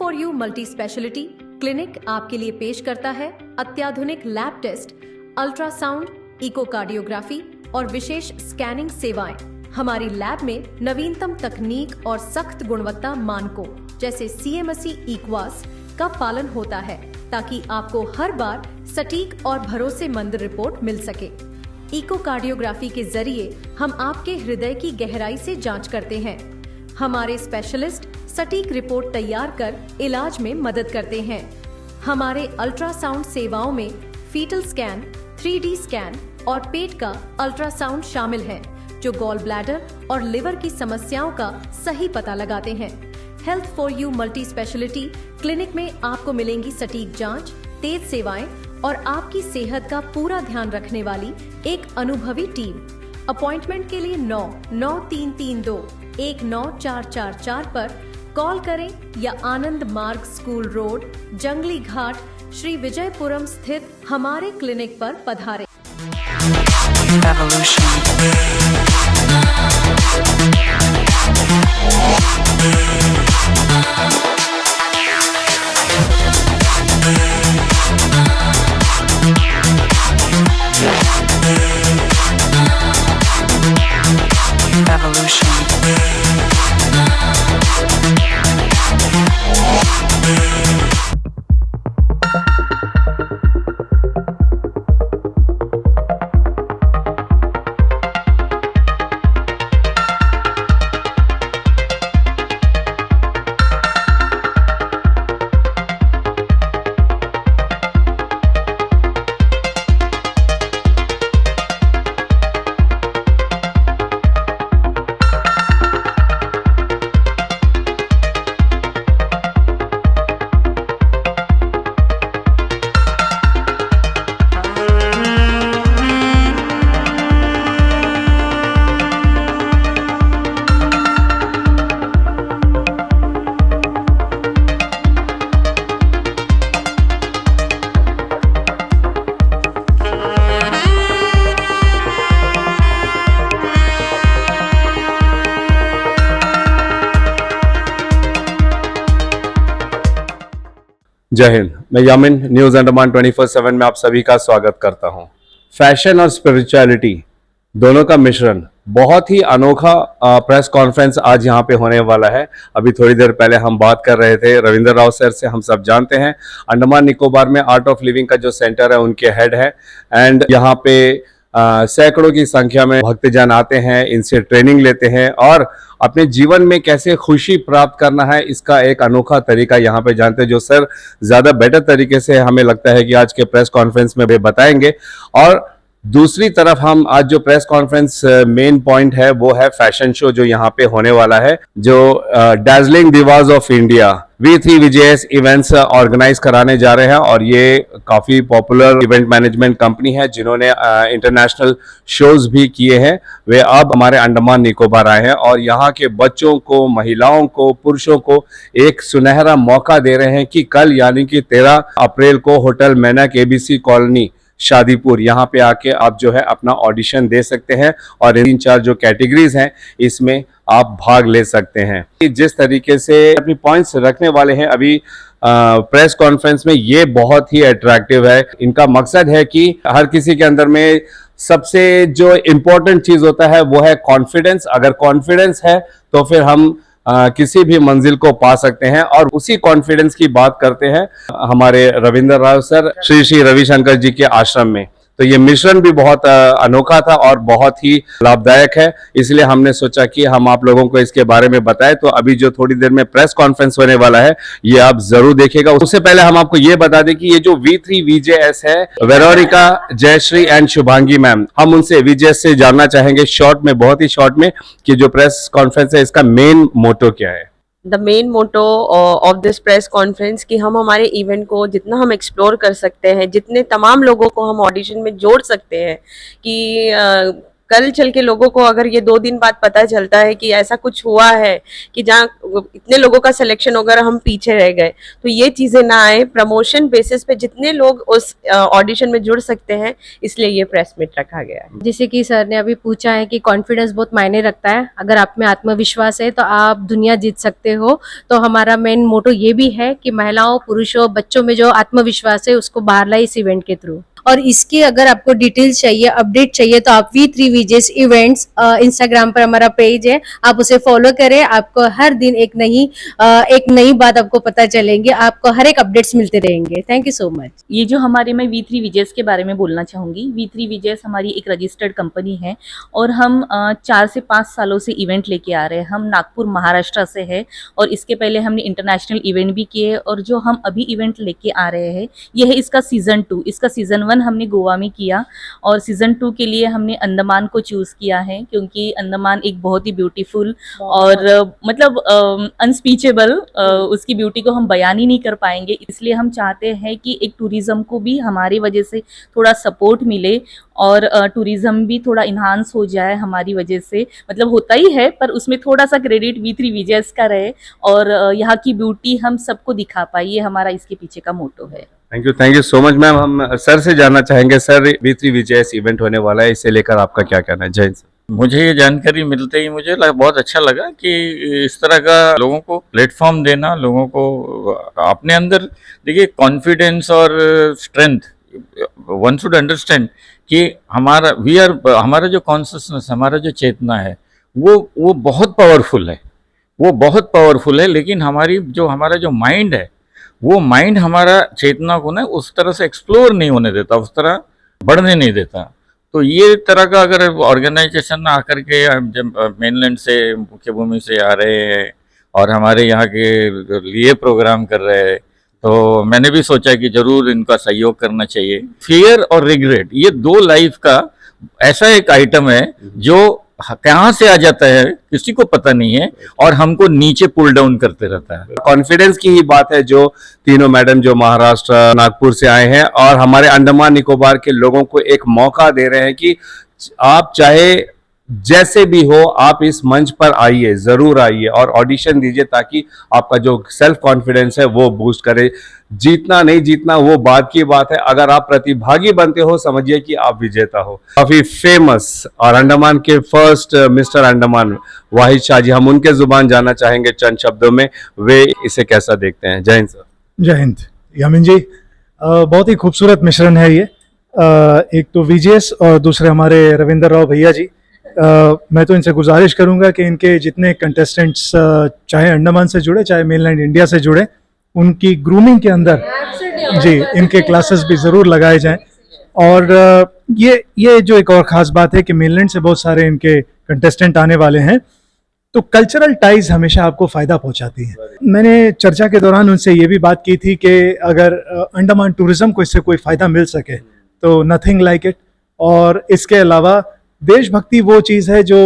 For you multi speciality clinic आपके लिए पेश करता है अत्याधुनिक लैब टेस्ट, अल्ट्रासाउंड, इकोकार्डियोग्राफी और विशेष स्कैनिंग सेवाएं। हमारी लैब में नवीनतम तकनीक और सख्त गुणवत्ता मानकों जैसे CMSE इक्वास का पालन होता है ताकि आपको हर बार सटीक और भरोसेमंद रिपोर्ट मिल सके। इकोकार्डियोग्राफी के जरिए हम आपके हृदय की गहराई से जांच करते हैं। हमारे स्पेशलिस्ट सटीक रिपोर्ट तैयार कर इलाज में मदद करते हैं। हमारे अल्ट्रासाउंड सेवाओं में फीटल स्कैन, 3D स्कैन और पेट का अल्ट्रासाउंड शामिल है, जो गॉल ब्लैडर और लिवर की समस्याओं का सही पता लगाते हैं। Health for you multi speciality clinic में आपको मिलेंगी सटीक जांच, तेज सेवाएं और आपकी सेहत का पूरा ध्यान रखने वाली एक अनुभवी टीम। अपॉइंटमेंट के लिए 99332-19444 पर कॉल करें या आनंद मार्ग स्कूल रोड, जंगली घाट, श्री विजयपुरम स्थित हमारे क्लिनिक पर पधारें। जय हिंद। मैं यामिन, न्यूज अंडमान 24/7 में आप सभी का स्वागत करता हूं। फैशन और स्पिरिचुअलिटी दोनों का मिश्रण, बहुत ही अनोखा प्रेस कॉन्फ्रेंस आज यहां पे होने वाला है। अभी थोड़ी देर पहले हम बात कर रहे थे रविंद्र राव सर से। हम सब जानते हैं अंडमान निकोबार में आर्ट ऑफ लिविंग का जो सेंटर है उनके हेड है, एंड यहाँ पे सैकड़ों की संख्या में भक्तजन आते हैं, इनसे ट्रेनिंग लेते हैं और अपने जीवन में कैसे खुशी प्राप्त करना है इसका एक अनोखा तरीका यहाँ पे जानते हैं, जो सर ज्यादा बेटर तरीके से हमें लगता है कि आज के प्रेस कॉन्फ्रेंस में वे बताएंगे। और दूसरी तरफ हम आज जो प्रेस कॉन्फ्रेंस मेन पॉइंट है वो है फैशन शो जो यहाँ पे होने वाला है, जो Darjeeling divas of India V3VJS events organise कराने जा रहे हैं। और ये काफी पॉपुलर इवेंट मैनेजमेंट कंपनी है जिन्होंने इंटरनेशनल शोज भी किए हैं। वे अब हमारे अंडमान निकोबार आए हैं और यहाँ के बच्चों को, महिलाओं को, पुरुषों को एक सुनहरा मौका दे रहे हैं कि कल यानी कि 13 अप्रैल को होटल मैनक ABC कॉलोनी शादीपुर यहाँ पे आके आप जो है अपना ऑडिशन दे सकते हैं और 3-4 जो कैटेगरीज हैं इसमें आप भाग ले सकते हैं। जिस तरीके से अपनी पॉइंट्स रखने वाले हैं अभी प्रेस कॉन्फ्रेंस में, ये बहुत ही अट्रैक्टिव है। इनका मकसद है कि हर किसी के अंदर में सबसे जो इम्पोर्टेंट चीज होता है वो है कॉन्फिडेंस। अगर कॉन्फिडेंस है तो फिर हम किसी भी मंजिल को पा सकते हैं, और उसी कॉन्फिडेंस की बात करते हैं हमारे रविंद्र राव सर श्री श्री रविशंकर जी के आश्रम में। तो ये मिश्रण भी बहुत अनोखा था और बहुत ही लाभदायक है, इसलिए हमने सोचा कि हम आप लोगों को इसके बारे में बताएं। तो अभी जो थोड़ी देर में प्रेस कॉन्फ्रेंस होने वाला है ये आप जरूर देखिएगा। उससे पहले हम आपको ये बता दें कि ये जो V3VJS है, Veronica, Jayashree and Shubhangi ma'am, हम उनसे VJS से जानना चाहेंगे शॉर्ट में, बहुत ही शॉर्ट में, कि जो प्रेस कॉन्फ्रेंस है इसका मेन मोटो क्या है। The main motto of this press conference कि हम हमारे इवेंट को जितना हम एक्सप्लोर कर सकते हैं, जितने तमाम लोगों को हम ऑडिशन में जोड़ सकते हैं, कि कल चल के लोगों को अगर ये 2 दिन बाद पता चलता है कि ऐसा कुछ हुआ है कि जहाँ इतने लोगों का सिलेक्शन वगैरह हम पीछे रह गए, तो ये चीजें ना आए। प्रमोशन बेसिस पे जितने लोग उस ऑडिशन में जुड़ सकते हैं, इसलिए ये प्रेस मीट रखा गया है। जैसे कि सर ने अभी पूछा है कि कॉन्फिडेंस बहुत मायने रखता है, अगर आप में आत्मविश्वास है तो आप दुनिया जीत सकते हो। तो हमारा मेन मोटो ये भी है कि महिलाओं, पुरुषों, बच्चों में जो आत्मविश्वास है उसको बाहर लाए इस इवेंट के थ्रू। और इसकी अगर आपको डिटेल्स चाहिए, अपडेट चाहिए, तो आप V3 विजेस इवेंट्स इंस्टाग्राम पर हमारा पेज है, आप उसे फॉलो करें। आपको हर दिन एक नई बात आपको पता चलेंगे, आपको हर एक अपडेट्स मिलते रहेंगे। Thank you so much. ये जो हमारे, मैं V3 विजेस के बारे में बोलना चाहूँगी। V3 विजेस हमारी एक रजिस्टर्ड कंपनी है और हम 4 से 5 सालों से इवेंट लेके आ रहे हैं। हम नागपुर महाराष्ट्र से है और इसके पहले हमने इंटरनेशनल इवेंट भी किए, और जो हम अभी इवेंट लेके आ रहे हैं ये है इसका सीज़न 2। इसका सीज़न 1 हमने गोवा में किया और सीज़न 2 के लिए हमने अंडमान को चूज़ किया है, क्योंकि अंडमान एक बहुत ही ब्यूटीफुल और मतलब अनस्पीचेबल, उसकी ब्यूटी को हम बयान ही नहीं कर पाएंगे। इसलिए हम चाहते हैं कि एक टूरिज़्म को भी हमारी वजह से थोड़ा सपोर्ट मिले और टूरिज़्म भी थोड़ा इन्हांस हो जाए हमारी वजह से। मतलब होता ही है, पर उसमें थोड़ा सा क्रेडिट V3 विजेस का रहे और यहाँ की ब्यूटी हम सबको दिखा पाए। ये हमारा इसके पीछे का मोटो है। Thank you so much ma'am. हम सर से जानना चाहेंगे, सर V3 विजेस इवेंट होने वाला है, इसे लेकर आपका क्या कहना है? जय हिंद सर। मुझे ये जानकारी मिलते ही मुझे बहुत अच्छा लगा कि इस तरह का लोगों को प्लेटफॉर्म देना, लोगों को अपने अंदर, देखिए कॉन्फिडेंस और स्ट्रेंथ, वन शुड अंडरस्टैंड कि हमारा जो कॉन्शियसनेस, हमारा जो चेतना है वो बहुत पावरफुल है, वो बहुत पावरफुल है। लेकिन हमारा जो माइंड है, वो माइंड हमारा चेतना को ना उस तरह से एक्सप्लोर नहीं होने देता, उस तरह बढ़ने नहीं देता। तो ये तरह का अगर ऑर्गेनाइजेशन आकर के जब मेनलैंड से, मुख्य भूमि से आ रहे हैं और हमारे यहाँ के लिए प्रोग्राम कर रहे हैं, तो मैंने भी सोचा कि जरूर इनका सहयोग करना चाहिए। फियर और रिग्रेट, ये 2 लाइफ का ऐसा एक आइटम है जो कहाँ से आ जाता है किसी को पता नहीं है और हमको नीचे पुल डाउन करते रहता है। कॉन्फिडेंस की ही बात है जो तीनों मैडम जो महाराष्ट्र, नागपुर से आए हैं और हमारे अंडमान निकोबार के लोगों को एक मौका दे रहे हैं कि आप चाहे जैसे भी हो, आप इस मंच पर आइए, जरूर आइए और ऑडिशन दीजिए, ताकि आपका जो सेल्फ कॉन्फिडेंस है वो बूस्ट करे। जीतना नहीं जीतना वो बात की बात है, अगर आप प्रतिभागी बनते हो समझिए कि आप विजेता हो। काफी फेमस और अंडमान के फर्स्ट मिस्टर अंडमान वाहिद शाह जी, हम उनके जुबान जानना चाहेंगे चंद शब्दों में, वे इसे कैसा देखते हैं? जय हिंद सर। जय हिंद यामिन जी। बहुत ही खूबसूरत मिश्रण है ये। एक तो विजेस और दूसरे हमारे रविंदर राव भैया जी। मैं तो इनसे गुजारिश करूंगा कि इनके जितने कंटेस्टेंट्स चाहे अंडमान से जुड़े चाहे मेनलैंड इंडिया से जुड़े, उनकी ग्रूमिंग के अंदर जी इनके क्लासेस भी ज़रूर लगाए जाएं। और ये जो एक और ख़ास बात है कि मेनलैंड से बहुत सारे इनके कंटेस्टेंट आने वाले हैं, तो कल्चरल टाइज हमेशा आपको फ़ायदा पहुंचाती है। मैंने चर्चा के दौरान उनसे ये भी बात की थी कि अगर अंडमान टूरिज़्म को इससे कोई फ़ायदा मिल सके तो नथिंग लाइक इट। और इसके अलावा देशभक्ति वो चीज़ है जो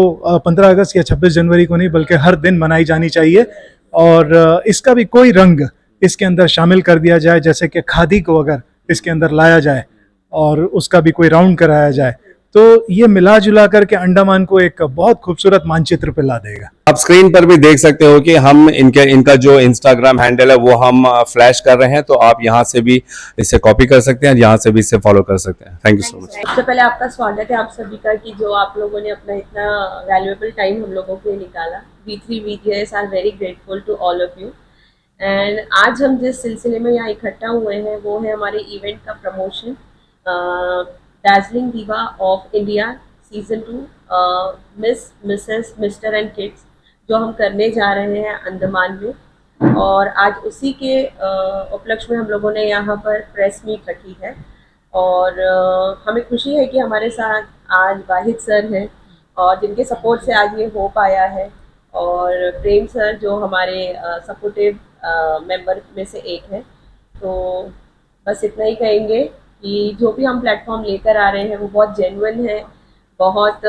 15 अगस्त या 26 जनवरी को नहीं बल्कि हर दिन मनाई जानी चाहिए। और इसका भी कोई रंग इसके अंदर शामिल कर दिया जाए, जैसे कि खादी को अगर इसके अंदर लाया जाए और उसका भी कोई राउंड कराया जाए, तो ये मिला जुला करके अंडमान को एक बहुत खूबसूरत मानचित्र पे ला देगा। आप स्क्रीन पर भी देख सकते हो कि हम इनका जो इंस्टाग्राम हैंडल है वो हम फ्लैश कर रहे हैं, तो आप यहाँ से भी इसे कॉपी कर सकते हैं, यहाँ से भी इसे फॉलो कर सकते हैं। Thank you so much. सबसे पहले आपका स्वागत है आप सभी का कि जो आप लोगों ने अपना इतना वैल्यूएबल टाइम हम लोगों के लिए निकाला। V3 VGS are very grateful to all of you. And आज हम जिस सिलसिले में यहाँ इकट्ठा हुए हैं वो है हमारे इवेंट का प्रमोशन, दार्जिलिंग दीवा of India season 2 miss, Mrs, mister and kids, जो हम करने जा रहे हैं अंडमान में। और आज उसी के उपलक्ष्य में हम लोगों ने यहाँ पर प्रेस मीट रखी है। और हमें खुशी है कि हमारे साथ आज वाहिद सर हैं और जिनके सपोर्ट से आज ये हो पाया है, और प्रेम सर जो हमारे सपोर्टिव मेंबर में से एक है। तो बस इतना ही कहेंगे कि जो भी हम प्लेटफॉर्म लेकर आ रहे हैं वो बहुत जेन्युइन है, बहुत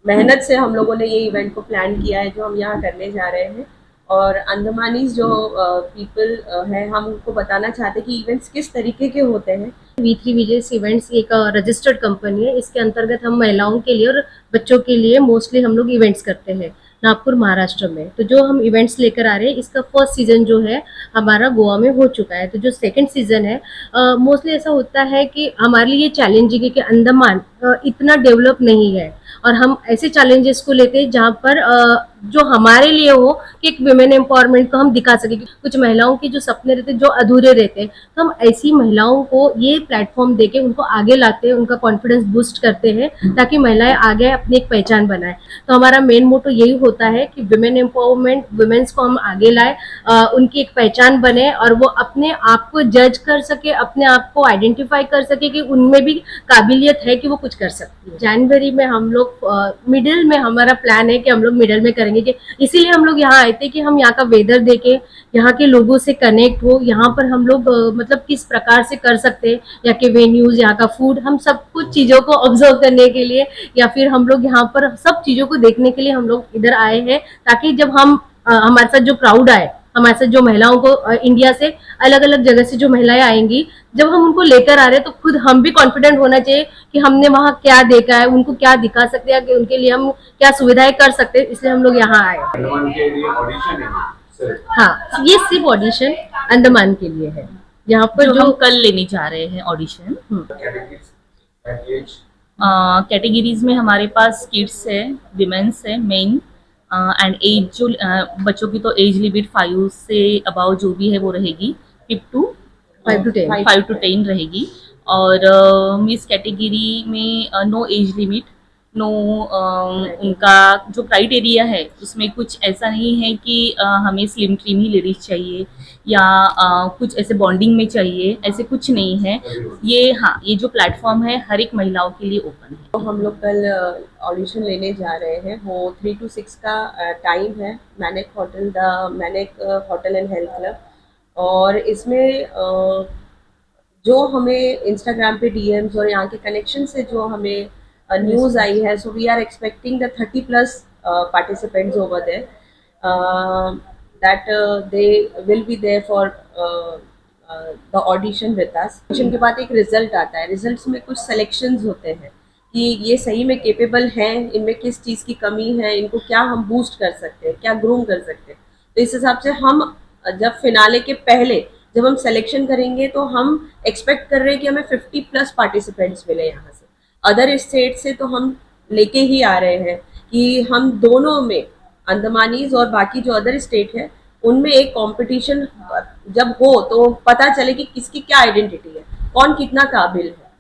मेहनत से हम लोगों ने ये इवेंट को प्लान किया है जो हम यहाँ करने जा रहे हैं। और अंडमानीज जो पीपल है, हम उनको बताना चाहते हैं कि इवेंट्स किस तरीके के होते हैं। V3 विजेस इवेंट्स एक रजिस्टर्ड कंपनी है। इसके अंतर्गत हम महिलाओं के लिए और बच्चों के लिए मोस्टली हम लोग इवेंट्स करते हैं नागपुर महाराष्ट्र में। तो जो हम इवेंट्स लेकर आ रहे हैं, इसका फर्स्ट सीजन जो है हमारा गोवा में हो चुका है। तो जो सेकंड सीजन है, मोस्टली ऐसा होता है कि हमारे लिए चैलेंजिंग है कि अंडमान इतना डेवलप नहीं है, और हम ऐसे चैलेंजेस को लेते हैं जहाँ पर जो हमारे लिए हो कि एक वुमेन एम्पावरमेंट को हम दिखा सके कि कुछ महिलाओं के जो सपने रहते जो अधूरे रहते, तो हम ऐसी महिलाओं को ये प्लेटफॉर्म देके उनको आगे लाते हैं, उनका कॉन्फिडेंस बूस्ट करते हैं ताकि महिलाएं आगे अपनी एक पहचान बनाए। तो हमारा मेन मोटो यही होता है कि वुमेन एम्पावरमेंट, वुमेन्स को हम आगे लाए, उनकी एक पहचान बने और वो अपने आप को जज कर सके, अपने आप को आइडेंटिफाई कर सके कि उनमें भी काबिलियत है कि वो कुछ कर सकती है। जनवरी में हम लोग मिडिल में हमारा प्लान है कि हम लोग मिडिल में करेंगे, कि इसीलिए हम लोग यहाँ आए थे कि हम यहाँ का वेदर देखे, यहाँ के लोगों से कनेक्ट हो, यहाँ पर हम लोग मतलब किस प्रकार से कर सकते हैं, यहाँ के वेन्यूज, यहाँ का फूड, हम सब कुछ चीज़ों को ऑब्जर्व करने के लिए या फिर हम लोग यहाँ पर सब चीज़ों को देखने के लिए हम लोग इधर आए हैं, ताकि जब हम हमारे साथ जो क्राउड आए, हमारे साथ जो महिलाओं को इंडिया से अलग अलग जगह से जो महिलाएं आएंगी, जब हम उनको लेकर आ रहे हैं तो खुद हम भी कॉन्फिडेंट होना चाहिए कि हमने वहाँ क्या देखा है, उनको क्या दिखा सकते हैं, कि उनके लिए हम क्या सुविधाएं कर सकते हैं। इसलिए हम लोग यहाँ आए। अंडमान के लिए ऑडिशन है सिर्फ। हाँ, ये सिर्फ ऑडिशन अंडमान के लिए है। यहाँ पर जो हम कल लेने जा रहे हैं ऑडिशन। कैटेगरीज में हमारे पास किड्स है, विमेंस है, मेन एंड एज, जो बच्चों की तो एज लिमिट 5 से अबाउ जो भी है वो रहेगी, 5 to 10 रहेगी। और इस कैटेगरी में नो एज लिमिट, नो उनका जो क्राइटेरिया है उसमें कुछ ऐसा नहीं है कि हमें स्लिम ट्रिम ही लेडीज चाहिए या कुछ ऐसे बॉन्डिंग में चाहिए, ऐसे कुछ नहीं है। ये जो प्लेटफॉर्म है हर एक महिलाओं के लिए ओपन है। तो हम लोग कल ऑडिशन लेने जा रहे हैं, वो 3 to 6 का टाइम है, मैनेक होटल एंड हेल्थ क्लब। और इसमें जो हमें इंस्टाग्राम पे डीएम्स और यहाँ के कनेक्शन से जो हमें न्यूज़ आई है, so we are expecting the 30+ participants over there, that they will be there for the audition with us. Audition के बाद एक रिजल्ट आता है, रिजल्ट्स में कुछ सिलेक्शंस होते हैं कि ये सही में केपेबल हैं, इनमें किस चीज़ की कमी है, इनको क्या हम बूस्ट कर सकते हैं, क्या ग्रूम कर सकते हैं। तो इस हिसाब से हम जब फिनाले के पहले जब हम सिलेक्शन करेंगे तो हम एक्सपेक्ट कर रहे हैं कि हमें 50+ पार्टिसिपेंट्स मिले यहाँ से। अदर स्टेट से तो हम लेके ही आ रहे हैं कि हम दोनों में, अंडमानीज और बाकी जो अदर स्टेट है, उनमें एक कंपटीशन जब हो तो पता चले कि किसकी क्या आइडेंटिटी है, कौन कितना काबिल है।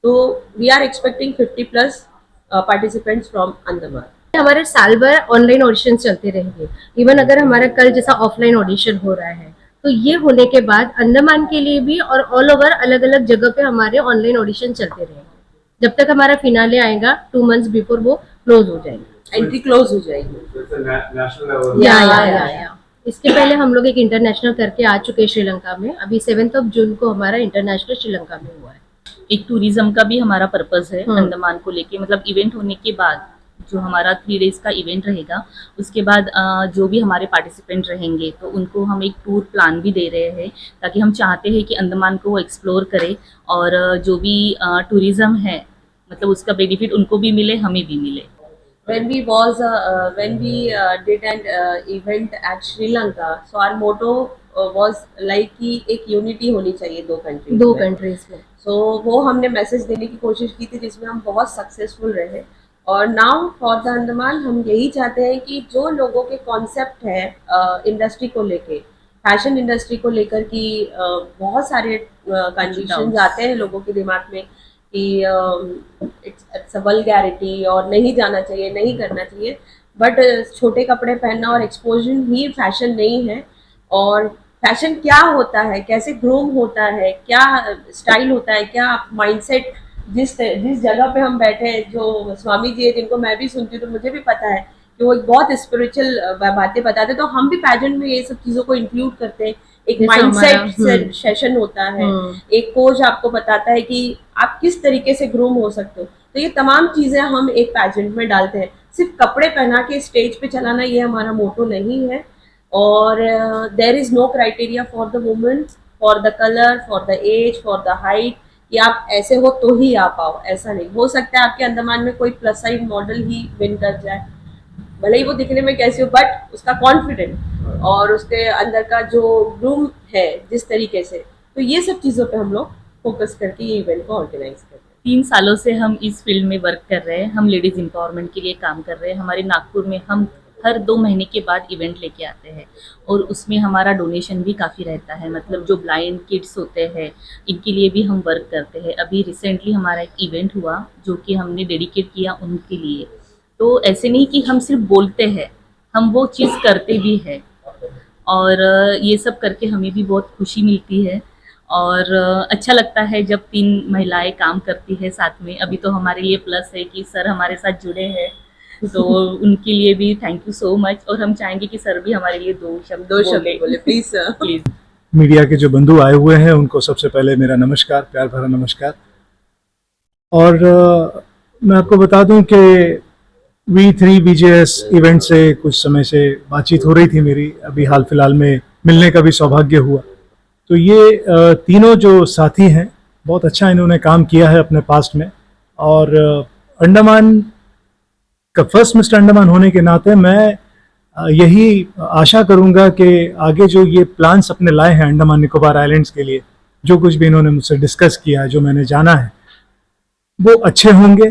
तो we are expecting 50+ participants from Andaman. हमारे साल भर ऑनलाइन ऑडिशन चलते रहेंगे। इवन अगर हमारा कल जैसा ऑफलाइन ऑडिशन हो रहा है, तो ये होने के बाद अंडमान के लिए भी और ऑल ओवर अलग अलग जगह पे हमारे ऑनलाइन ऑडिशन चलते रहेंगे जब तक हमारा फिनाले आएगा। 2 months बिफोर वो क्लोज हो जाएगी, एंट्री क्लोज हो जाएगी। या इसके पहले हम लोग एक इंटरनेशनल करके आ चुके हैं श्रीलंका में। अभी 7 जून को हमारा इंटरनेशनल श्रीलंका में हुआ है। एक टूरिज्म का भी हमारा पर्पस है अंडमान को लेके, मतलब इवेंट होने के बाद जो हमारा 3 days का इवेंट रहेगा, उसके बाद जो भी हमारे पार्टिसिपेंट रहेंगे तो उनको हम एक टूर प्लान भी दे रहे हैं, ताकि हम चाहते हैं कि अंडमान को वो एक्सप्लोर करें और जो भी टूरिज्म है मतलब उसका बेनिफिट उनको भी मिले, हमें भी मिले। when we did an event at Sri Lanka, so our motto was like कि एक यूनिटी होनी चाहिए दो कंट्रीज में। सो वो हमने मैसेज देने की कोशिश की थी, जिसमें हम बहुत सक्सेसफुल रहे। और नाउ फॉर द अंडमान हम यही चाहते हैं कि जो लोगों के कॉन्सेप्ट है इंडस्ट्री को लेके, फैशन इंडस्ट्री को लेकर कि बहुत सारे कंडीशंस आते हैं लोगों के दिमाग में कि इट्स अ वल्गैरिटी और नहीं जाना चाहिए, नहीं करना चाहिए। बट छोटे कपड़े पहनना और एक्सपोजर ही फैशन नहीं है। और फैशन क्या होता है, कैसे ग्रूम होता है, क्या स्टाइल होता है, क्या माइंडसेट, जिस जगह पे हम बैठे हैं, जो स्वामी जी है जिनको मैं भी सुनती हूँ तो मुझे भी पता है कि वो एक बहुत स्पिरिचुअल बातें बताते हैं। तो हम भी पैजेंट में ये सब चीज़ों को इंक्लूड करते हैं। एक माइंडसेट सेशन होता है, एक कोच आपको बताता है कि आप किस तरीके से ग्रूम हो सकते हो। तो ये तमाम चीज़ें हम एक पैजेंट में डालते हैं। सिर्फ कपड़े पहना के स्टेज पे चलाना ये हमारा मोटो नहीं है। और there is no criteria for the women, for the colour, for the age, for the height, कि आप ऐसे हो तो ही आ पाओ, ऐसा नहीं हो सकता है। आपके अंडमान में कोई प्लस साइज मॉडल ही विन कर जाए, भले ही वो दिखने में कैसे हो, बट उसका कॉन्फिडेंट और उसके अंदर का जो रूम है जिस तरीके से, तो ये सब चीज़ों पे हम लोग फोकस करके ये इवेंट को ऑर्गेनाइज कर रहे हैं। 3 सालों से हम इस फील्ड में वर्क कर रहे हैं, हम लेडीज़ एम्पावरमेंट के लिए काम कर रहे हैं। हमारे नागपुर में हम हर 2 महीने के बाद इवेंट लेके आते हैं और उसमें हमारा डोनेशन भी काफ़ी रहता है। मतलब जो ब्लाइंड किड्स होते हैं इनके लिए भी हम वर्क करते हैं। अभी रिसेंटली हमारा एक इवेंट हुआ जो कि हमने डेडिकेट किया उनके लिए। तो ऐसे नहीं कि हम सिर्फ बोलते हैं, हम वो चीज़ करते भी हैं और ये सब करके हमें भी बहुत खुशी मिलती है और अच्छा लगता है जब 3 महिलाएं काम करती है साथ में। अभी तो हमारे लिए प्लस है कि सर हमारे साथ जुड़े हैं, तो उनके लिए भी थैंक यू सो मच। और हम चाहेंगे कि सर भी हमारे लिए 2 शब्द बोले प्लीज सर। प्लीज। मीडिया के जो बंधु आए हुए हैं उनको सबसे पहले मेरा नमस्कार, प्यार भरा नमस्कार। और मैं आपको बता दूं कि V3 VJS इवेंट से कुछ समय से बातचीत हो रही थी मेरी, अभी हाल फिलहाल में मिलने का भी सौभाग्य हुआ। तो ये तीनों जो साथी हैं बहुत अच्छा इन्होंने काम किया है अपने पास्ट में, और अंडमान का फर्स्ट मिस्टर अंडमान होने के नाते मैं यही आशा करूंगा कि आगे जो ये प्लान्स अपने लाए हैं अंडमान निकोबार आइलैंड्स के लिए, जो कुछ भी इन्होंने मुझसे डिस्कस किया है, जो मैंने जाना है, वो अच्छे होंगे,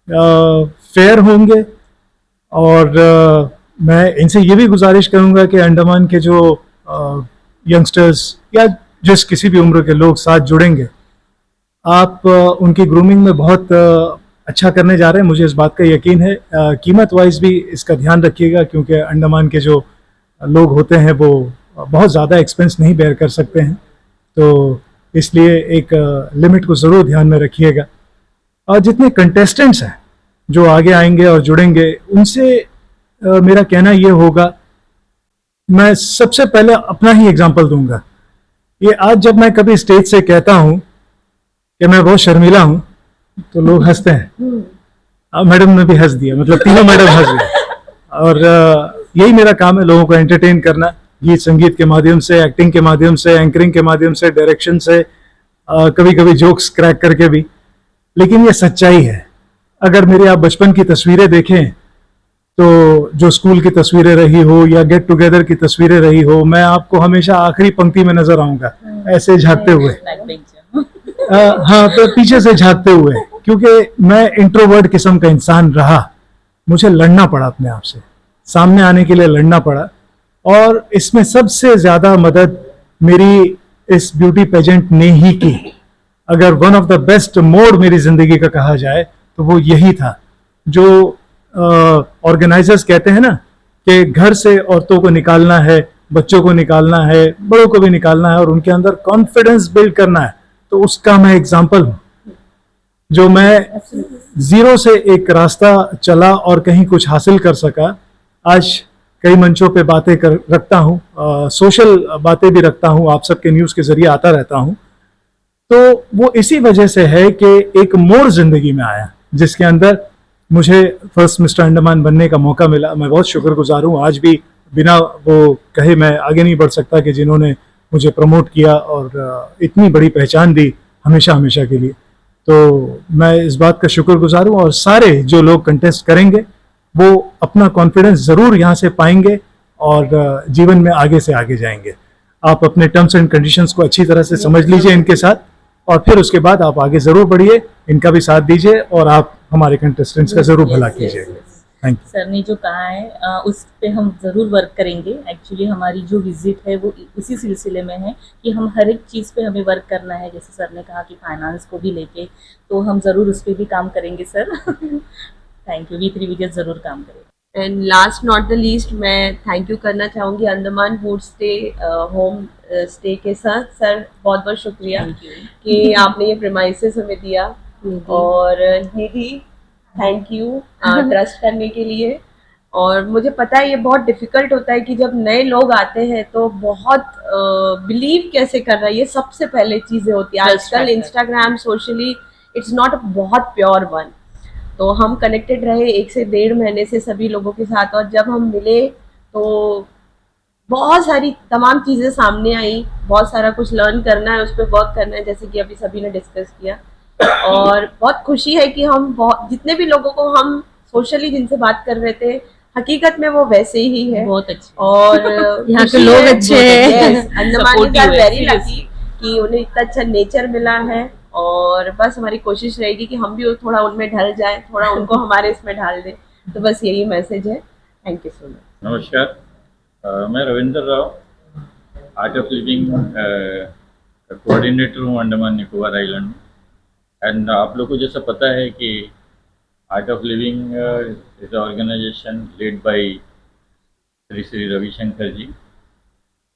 फेयर होंगे। और मैं इनसे ये भी गुजारिश करूंगा कि अंडमान के जो यंगस्टर्स या जिस किसी भी उम्र के लोग साथ जुड़ेंगे, आप उनकी ग्रूमिंग में बहुत अच्छा करने जा रहे हैं, मुझे इस बात का यकीन है। कीमत वाइज भी इसका ध्यान रखिएगा, क्योंकि अंडमान के जो लोग होते हैं वो बहुत ज़्यादा एक्सपेंस नहीं बेयर कर सकते हैं, तो इसलिए एक लिमिट को ज़रूर ध्यान में रखिएगा। और जितने कंटेस्टेंट्स हैं जो आगे आएंगे और जुड़ेंगे, उनसे मेरा कहना ये होगा, मैं सबसे पहले अपना ही एग्जांपल दूंगा। ये आज जब मैं कभी स्टेज से कहता हूं कि मैं बहुत शर्मीला हूं, तो लोग हंसते हैं। मैडम ने भी हंस दिया, मतलब तीनों मैडम हंस गए। और यही मेरा काम है, लोगों को एंटरटेन करना, गीत संगीत के माध्यम से, एक्टिंग के माध्यम से, एंकरिंग के माध्यम से, डायरेक्शन से, कभी कभी जोक्स क्रैक करके भी। लेकिन ये सच्चाई है। अगर मेरे आप बचपन की तस्वीरें देखें, तो जो स्कूल की तस्वीरें रही हो या गेट टुगेदर की तस्वीरें रही हो, मैं आपको हमेशा आखिरी पंक्ति में नजर आऊंगा, ऐसे झांकते हुए। हाँ, तो पीछे से झांकते हुए, क्योंकि मैं इंट्रोवर्ट किस्म का इंसान रहा। मुझे लड़ना पड़ा अपने आप से, सामने आने के लिए लड़ना पड़ा। और इसमें सबसे ज्यादा मदद मेरी इस ब्यूटी पेजेंट ने ही की। अगर one of the best mode मेरी जिंदगी का कहा जाए तो वो यही था, जो ऑर्गेनाइजर्स कहते हैं ना कि घर से औरतों को निकालना है, बच्चों को निकालना है, बड़ों को भी निकालना है और उनके अंदर कॉन्फिडेंस बिल्ड करना है। तो उसका मैं एग्जांपल हूं, जो मैं जीरो से एक रास्ता चला और कहीं कुछ हासिल कर सका। आज कई मंचों पे बातें रखता हूं, सोशल बातें भी रखता हूं, आप सबके न्यूज़ के जरिए आता रहता हूं। तो वो इसी वजह से है कि एक मोड़ जिंदगी में आया जिसके अंदर मुझे फर्स्ट मिस्टर अंडमान बनने का मौका मिला। मैं बहुत शुक्रगुजार हूँ। आज भी बिना वो कहे मैं आगे नहीं बढ़ सकता कि जिन्होंने मुझे प्रमोट किया और इतनी बड़ी पहचान दी हमेशा हमेशा के लिए। तो मैं इस बात का शुक्रगुजार हूँ। और सारे जो लोग कंटेस्ट करेंगे वो अपना कॉन्फिडेंस ज़रूर यहाँ से पाएंगे और जीवन में आगे से आगे जाएंगे। आप अपने टर्म्स एंड कंडीशंस को अच्छी तरह से समझ लीजिए इनके साथ, और फिर उसके बाद आप आगे ज़रूर बढ़िए, इनका भी साथ दीजिए और आप हमारे कंटेस्टेंट्स का ज़रूर भला कीजिए। Thank you. सर ने जो कहा है उस पे हम ज़रूर वर्क करेंगे। एक्चुअली हमारी जो विजिट है वो उसी सिलसिले में है कि हम हर एक चीज़ पे हमें वर्क करना है। जैसे सर ने कहा कि फाइनेंस को भी लेके, तो हम ज़रूर उस पर भी काम करेंगे sir. Thank you. V3 VJS ज़रूर काम करेंगे। And last not the least, मैं थैंक यू करना चाहूँगी Andaman food stay home stay के साथ। सर बहुत बहुत शुक्रिया कि आपने ये प्रेमाइसेस हमें दिया। और निधि, थैंक यू ट्रस्ट करने के लिए। और मुझे पता है ये बहुत डिफ़िकल्ट होता है कि जब नए लोग आते हैं तो बहुत बिलीव कैसे कर रहा है, ये सबसे पहले चीज़ें होती है। आजकल इंस्टाग्राम सोशली इट्स नॉट बहुत प्योर वन। तो हम कनेक्टेड रहे 1 से 1.5 महीने से सभी लोगों के साथ, और जब हम मिले तो बहुत सारी तमाम चीज़ें सामने आई, बहुत सारा कुछ लर्न करना है, उस पर वर्क करना है, जैसे कि अभी सभी ने डिस्कस किया। और बहुत खुशी है कि हम बहुत जितने भी लोगों को हम सोशली जिनसे बात कर रहे थे, हकीकत में वो वैसे ही है। बहुत अच्छे और यहाँ के लोग अच्छे हैं। अंडमानीज आर वेरी लकी कि उन्हें इतना अच्छा नेचर मिला है। और बस हमारी कोशिश रहेगी कि हम भी थोड़ा उनमें ढल जाएं, थोड़ा उनको हमारे इसमें ढाल दें। तो बस यही मैसेज है। Thank you so much. नमस्कार, मैं Ravinder Rao, art of living coordinator हूँ अंडमान निकोबार आइलैंड में। एंड आप लोग को जैसा पता है कि art of living is organization led by Shri Shri Ravishankar ji.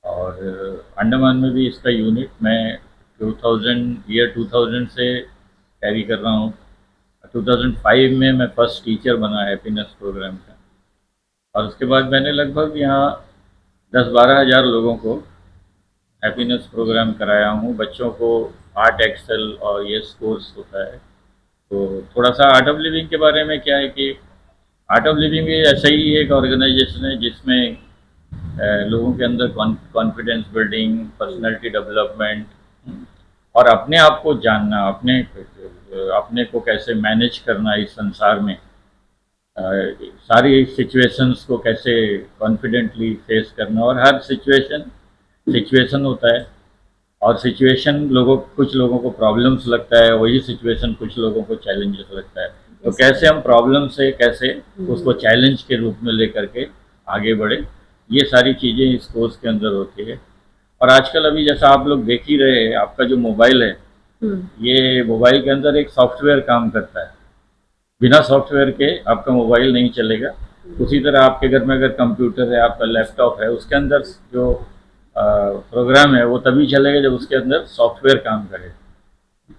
और अंडमान में भी इसका यूनिट मैं 2000 से कैरी कर रहा हूँ। 2005 में मैं फर्स्ट टीचर बना हैप्पीनेस प्रोग्राम का, और उसके बाद मैंने लगभग यहाँ 10-12 हज़ार लोगों को हैप्पीनेस प्रोग्राम कराया हूँ। बच्चों को आर्ट एक्सेल और ये कोर्स होता है। तो थोड़ा सा आर्ट ऑफ लिविंग के बारे में क्या है कि आर्ट ऑफ लिविंग भी ऐसा ही एक ऑर्गेनाइजेशन है जिसमें लोगों के अंदर कॉन्फिडेंस बिल्डिंग, पर्सनालिटी डेवलपमेंट और अपने आप को जानना, अपने को कैसे मैनेज करना इस संसार में, सारी सिचुएशंस को कैसे कॉन्फिडेंटली फेस करना। और हर सिचुएशन होता है, और सिचुएशन कुछ लोगों को प्रॉब्लम्स लगता है, वही सिचुएशन कुछ लोगों को चैलेंजेस लगता है। तो कैसे हम प्रॉब्लम से कैसे उसको चैलेंज के रूप में लेकर के आगे बढ़े, ये सारी चीज़ें इस कोर्स के अंदर होती है। और आजकल अभी जैसा आप लोग देख ही रहे हैं, आपका जो मोबाइल है, ये मोबाइल के अंदर एक सॉफ्टवेयर काम करता है। बिना सॉफ्टवेयर के आपका मोबाइल नहीं चलेगा। उसी तरह आपके घर में अगर कंप्यूटर है, आपका लैपटॉप है, उसके अंदर जो प्रोग्राम है वो तभी चलेगा जब उसके अंदर सॉफ्टवेयर काम करे।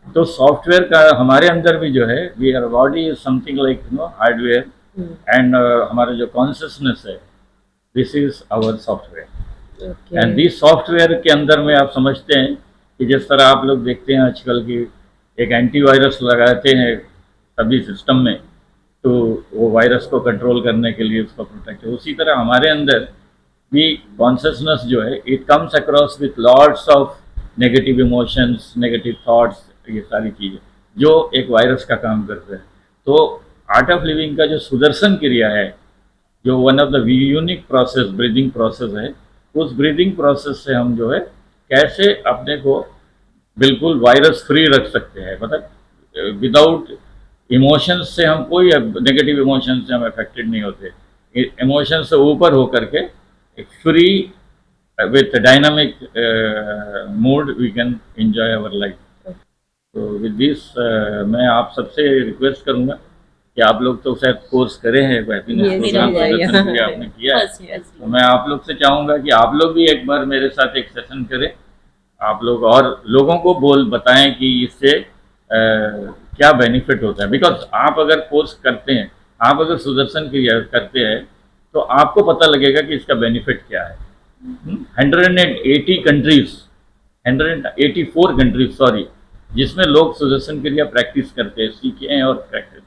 तो सॉफ्टवेयर का हमारे अंदर भी जो है, we are body is something like hardware, and हमारा जो कॉन्शियसनेस है, this is our software. And this software के अंदर में आप समझते हैं कि जिस तरह आप लोग देखते हैं आजकल की एक एंटीवायरस लगाते हैं सभी सिस्टम में, तो वो वायरस को कंट्रोल करने के लिए उसको प्रोटेक्ट है। उसी तरह हमारे अंदर भी कॉन्शियसनेस जो है, it comes across with lots of negative emotions, negative thoughts, ये सारी चीज़ें जो एक वायरस का काम करते हैं। तो आर्ट ऑफ लिविंग का जो सुदर्शन क्रिया है, जो one of the unique process breathing process है, उस ब्रीदिंग प्रोसेस से हम जो है कैसे अपने को बिल्कुल वायरस फ्री रख सकते हैं। मतलब विदाउट इमोशंस से हम कोई नेगेटिव इमोशंस से हम अफेक्टेड नहीं होते। इमोशन से ऊपर होकर के एक free with dynamic mood we can enjoy our life. तो विद दिस मैं आप सबसे रिक्वेस्ट करूंगा कि आप लोग तो शायद कोर्स करे हैं, हैप्पीनेस प्रोग्राम प्रदर्शन भी आपने किया है, तो मैं आप लोग से चाहूँगा कि आप लोग भी एक बार मेरे साथ एक सेशन करें। आप लोग और लोगों को बताएं कि इससे क्या बेनिफिट होता है। बिकॉज आप अगर कोर्स करते हैं, आप अगर सुदर्शन क्रिया करते हैं, तो आपको पता लगेगा कि इसका बेनिफिट क्या है। 184 कंट्रीज सॉरी, जिसमें लोग सुदर्शन क्रिया प्रैक्टिस करते हैं, सीखे हैं और प्रैक्टिस करते हैं।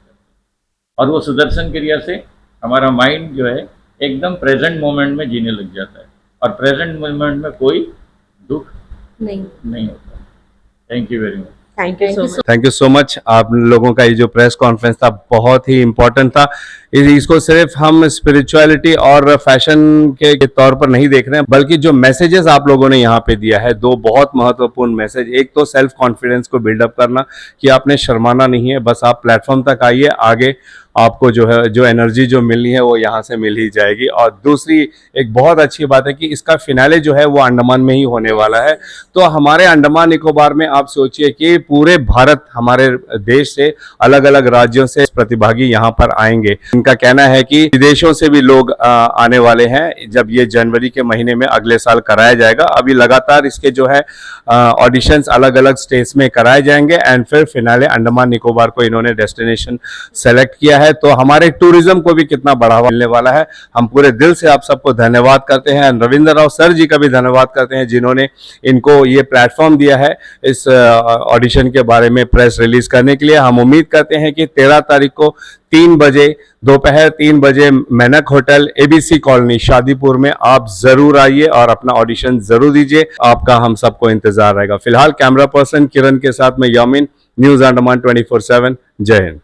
और वो सुदर्शन क्रिया से हमारा माइंड जो है एकदम प्रेजेंट मोमेंट में जीने लग जाता है, और प्रेजेंट मोमेंट में कोई दुख नहीं होता। Thank you very much. Thank you so much. Thank you so much. आप लोगों का ये जो प्रेस कॉन्फ्रेंस था बहुत ही इम्पोर्टेंट था। इसको सिर्फ हम स्पिरिचुअलिटी और फैशन के तौर पर नहीं देख रहे हैं, बल्कि जो मैसेजेस आप लोगों ने यहाँ पे दिया है, दो बहुत महत्वपूर्ण मैसेज। एक तो सेल्फ कॉन्फिडेंस को बिल्डअप करना कि आपने शर्माना नहीं है, बस आप प्लेटफॉर्म तक आइए, आगे आपको जो है जो एनर्जी जो मिलनी है वो यहाँ से मिल ही जाएगी। और दूसरी एक बहुत अच्छी बात है कि इसका फिनाले जो है वो अंडमान में ही होने वाला है। तो हमारे अंडमान निकोबार में आप सोचिए कि पूरे भारत, हमारे देश से अलग अलग राज्यों से प्रतिभागी यहाँ पर आएंगे। इनका कहना है कि विदेशों से भी लोग आने वाले हैं, जब ये जनवरी के महीने में अगले साल कराया जाएगा। अभी लगातार इसके जो है ऑडिशंस अलग अलग स्टेट्स में कराए जाएंगे, एंड फिर फिनाले अंडमान निकोबार को इन्होंने डेस्टिनेशन सेलेक्ट किया है। तो हमारे टूरिज्म को भी कितना बढ़ावा मिलने वाला है। हम पूरे दिल से आप सबको धन्यवाद करते हैं। रविंदर राव सर जी का भी धन्यवाद करते हैं, जिन्होंने इनको ये प्लेटफॉर्म दिया है इस ऑडिशन के बारे में प्रेस रिलीज करने के लिए। हम उम्मीद करते हैं कि 13 तारीख को 3 बजे, दोपहर 3 बजे Menak hotel ABC colony Shadipur में आप जरूर आइए और अपना ऑडिशन जरूर दीजिए। आपका हम सबको इंतजार रहेगा। फिलहाल कैमरा पर्सन किरण के साथ मैं यामिन, न्यूज अंडमान 24/7। जय हिंद।